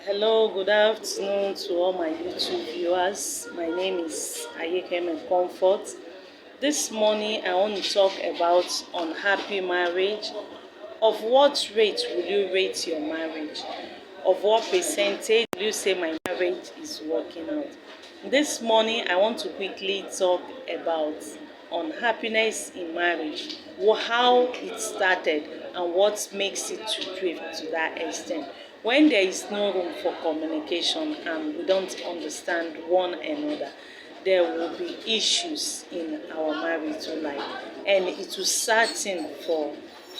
Hello, good afternoon to all my YouTube viewers. My name is Ayekem Comfort. This morning, I want to talk about unhappy marriage. Of what rate will you rate your marriage? Of what percentage will you say my marriage is working out? This morning, I want to quickly talk about unhappiness in marriage, how it started, and what makes it to drift to that extent. When there is no room for communication and we don't understand one another, there will be issues in our marital life, and it will certain for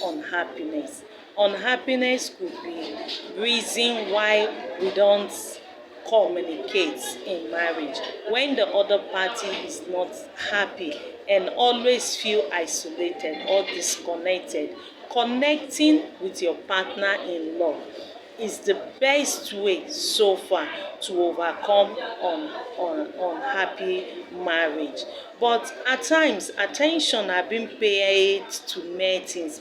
unhappiness. Unhappiness could be reason why we don't communicate in marriage. When the other party is not happy and always feel isolated or disconnected, connecting with your partner in love is the best way so far to overcome unhappy marriage. But at times, attention are being paid to mere things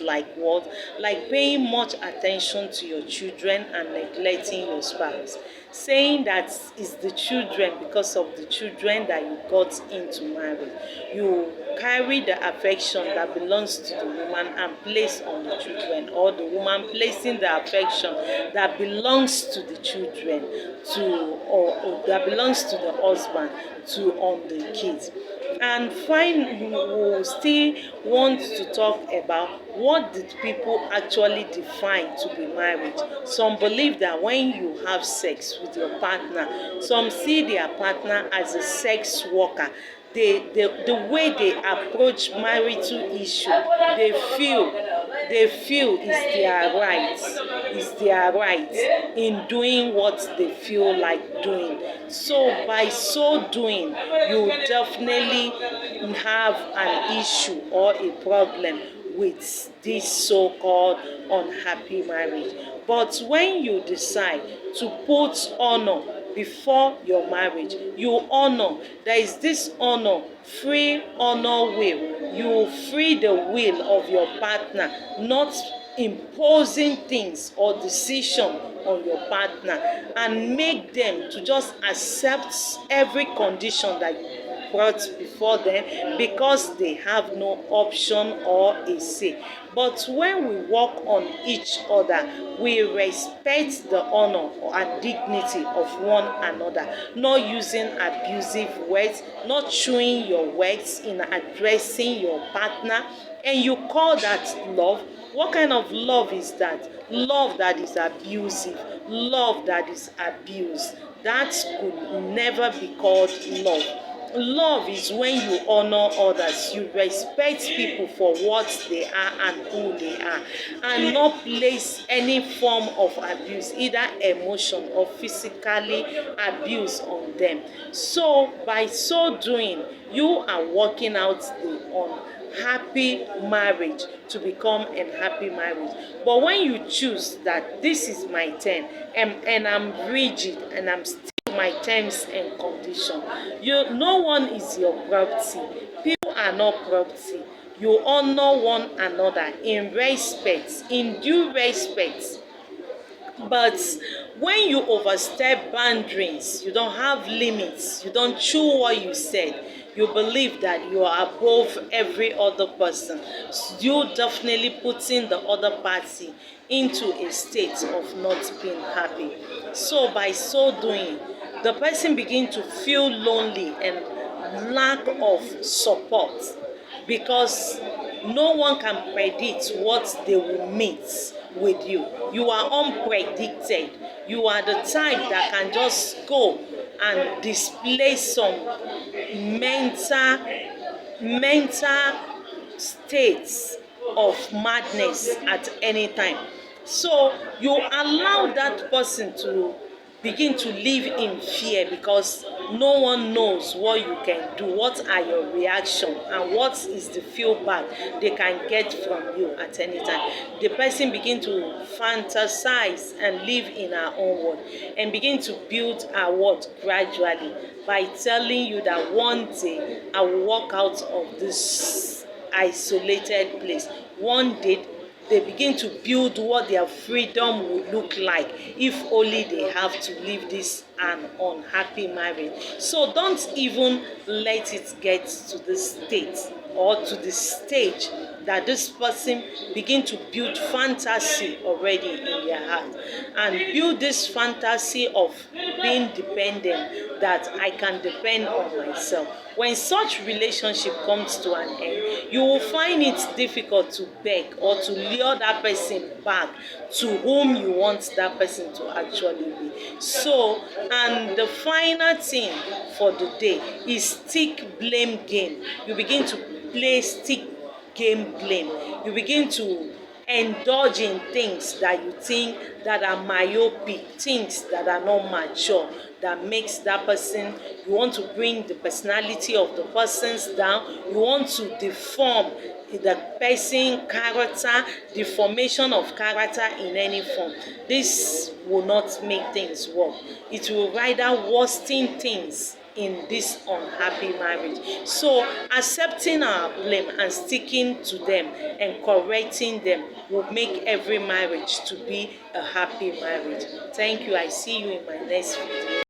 like what? Like paying much attention to your children and neglecting your spouse. Saying that it's the children, because of the children that you got into marriage. You carry the affection that belongs to the woman and place on the children, or the woman placing the affection that belongs to the children or that belongs to the husband to on the kids. And fine, we will still want to talk about what did people actually define to be marriage. Some believe that when you have sex with your partner, some see their partner as a sex worker. The way they approach marital issue, they feel is their right in doing what they feel like doing. So by so doing, you definitely have an issue or a problem with this so-called unhappy marriage. But when you decide to put honor before your marriage, you honor. There is this honor, free honor will. You free the will of your partner, not imposing things or decision on your partner, and make them to just accept every condition that you brought before them because they have no option or a say. But when we work on each other, we respect the honor and dignity of one another, not using abusive words, not chewing your words in addressing your partner, and you call that love. What kind of love is that? Love that is abusive, love that is abuse. That could never be called love. Love is when you honor others, you respect people for what they are and who they are, and not place any form of abuse, either emotion or physically abuse on them. So by so doing, you are working out the unhappy marriage to become an happy marriage. But when you choose that this is my turn, and I'm rigid and I'm still my terms and condition, no one is your property. People are not property. You honor one another in respect, in due respect. But when you overstep boundaries, you don't have limits, you don't chew what you said, you believe that you are above every other person, you definitely putting the other party into a state of not being happy. So by so doing, the person begin to feel lonely and lack of support, because no one can predict what they will meet with you. You are unpredicted. You are the type that can just go and display some mental states of madness at any time. So you allow that person to begin to live in fear, because no one knows what you can do, what are your reactions, and what is the feedback they can get from you at any time. The person begin to fantasize and live in her own world, and begin to build her world gradually by telling you that one day I will walk out of this isolated place. One day they begin to build what their freedom would look like if only they have to leave this an unhappy marriage. So don't even let it get to the state or to the stage that this person begin to build fantasy already in their heart, and build this fantasy of being dependent, that I can depend on myself. When such relationship comes to an end, you will find it difficult to beg or to lure that person back to whom you want that person to actually be. So, and the final thing for the day is stick blame game. You begin to play stick game blame. You begin to indulge in things that you think that are myopic, things that are not mature, that makes that person, you want to bring the personality of the persons down, you want to deform the person character, the formation of character in any form. This will not make things work. It will rather worsen things in this unhappy marriage. So accepting our blame and sticking to them and correcting them will make every marriage to be a happy marriage. Thank you. I see you in my next video.